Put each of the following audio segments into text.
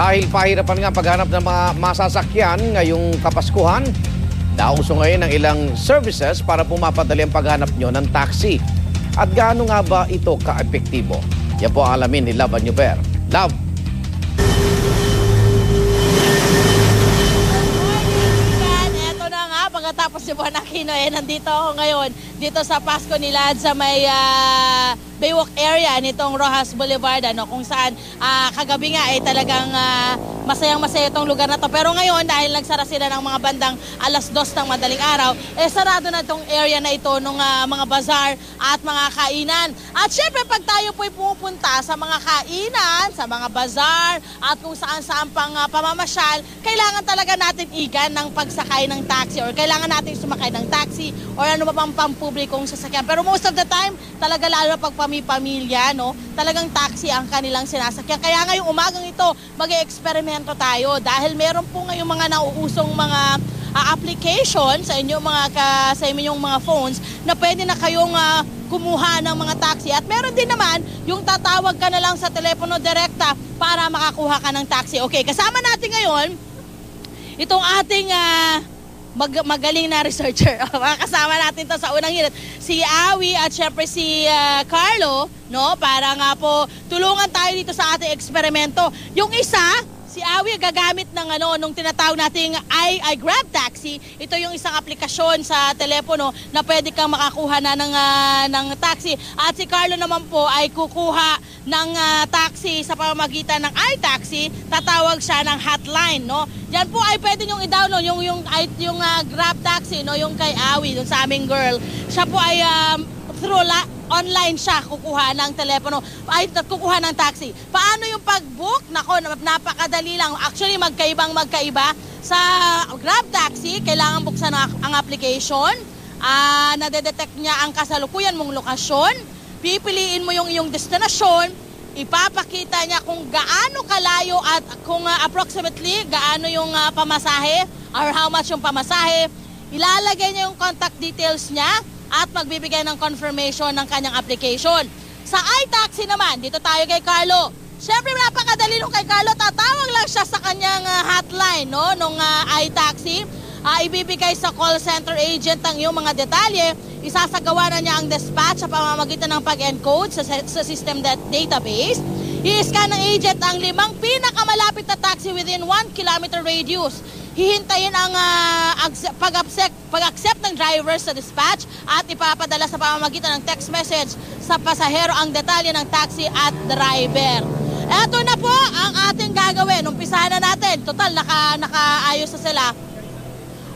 Dahil pahirapan nga paghanap ng mga masasakyan ngayong Kapaskuhan, nauso ngayon ng ilang services para pumapadali ang paghanap nyo ng taxi. At gaano nga ba ito ka-epektibo? Yan po ang alamin ni Love Anyover. Love! Pagkatapos si Buwan Aquino, nandito ako ngayon dito sa Pasko nila sa may Baywalk area nitong Rojas Boulevard, kung saan kagabi nga talagang masayang-masaya itong lugar na to. Pero ngayon, dahil nagsara sila ng mga bandang 2:00 ng madaling araw, sarado na itong area na ito ng mga bazaar at mga kainan. At syempre, pag tayo po'y pumupunta sa mga kainan, sa mga bazaar at kung saan-saan pang pamamasyal, kailangan talaga natin igan ng pagsakay ng taxi or kailangan natin sumakay ng taxi or ano ba pang pampublikong sasakyan. Pero most of the time, talaga lalo pag pamilya, talagang taxi ang kanilang sinasakyan. Kaya ngayong umagang ito, mag-e-eksperimento tayo dahil meron po ngayong mga nauusong mga application sa inyong mga phones na pwede na kayong kumuha ng mga taxi. At meron din naman yung tatawag ka na lang sa telepono direkta para makakuha ka ng taxi. Okay, kasama natin ngayon itong ating magaling na researcher. Kasama natin to sa unang hirit, si Awi at syempre si Carlo, para nga po tulungan tayo dito sa ating eksperimento. Yung isa, si Awi gagamit ng nung tinatawag nating iGrab Taxi. Ito yung isang aplikasyon sa telepono na pwede kang makakuha na ng taxi. At si Carlo naman po ay kukuha ng taxi sa pamamagitan ng iTaxi. Tatawag siya ng hotline, Yan po ay pwede nyo i-download yung Grab Taxi, yung kay Awi, yung sa aming girl. Siya po ay through online siya kukuha ng telepono, ay kukuha ng taxi. Paano yung pag-book? Nako, napakadali lang. Actually, magkaiba. Sa Grab Taxi, kailangan buksan ang application. Nadedetect niya ang kasalukuyan mong lokasyon. Pipiliin mo yung iyong destinasyon. Ipapakita niya kung gaano kalayo at kung approximately gaano yung pamasahe or how much yung pamasahe. Ilalagay niya yung contact details niya at magbibigay ng confirmation ng kanyang application. Sa iTaxi naman, dito tayo kay Carlo. Siyempre, napakadali nung kay Carlo. Tatawag lang siya sa kanyang hotline, nung iTaxi. Ibibigay sa call center agent ang iyong mga detalye. Isasagawa na niya ang dispatch sa pamamagitan ng pag-encode sa system database. I-scan ng agent ang 5 pinakamalapit na taxi within 1 kilometer radius. Hihintayin ang pag-accept ng driver sa dispatch at ipapadala sa pamamagitan ng text message sa pasahero ang detalye ng taxi at driver. Eto na po ang ating gagawin. Umpisahan na natin. Total, nakaayos na sila.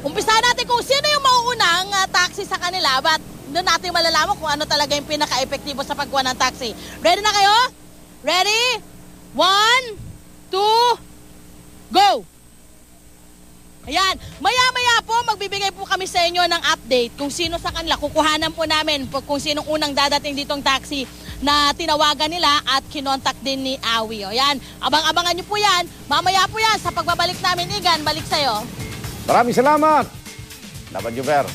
Umpisahan natin kung sino yung mauunang taxi sa kanila, but doon natin malalaman kung ano talaga yung pinaka-epektibo sa pagkuha ng taxi. Ready na kayo? Ready? 1, 2, go! Ayan, maya-maya po magbibigay po kami sa inyo ng update kung sino sa kanila. Kukuhanan po namin kung sinong unang dadating ditong taxi na tinawagan nila at kinontak din ni Awi. Ayan, abang-abangan nyo po yan. Mamaya po yan sa pagbabalik namin, Igan, balik sa'yo. Maraming salamat! Love Anyover.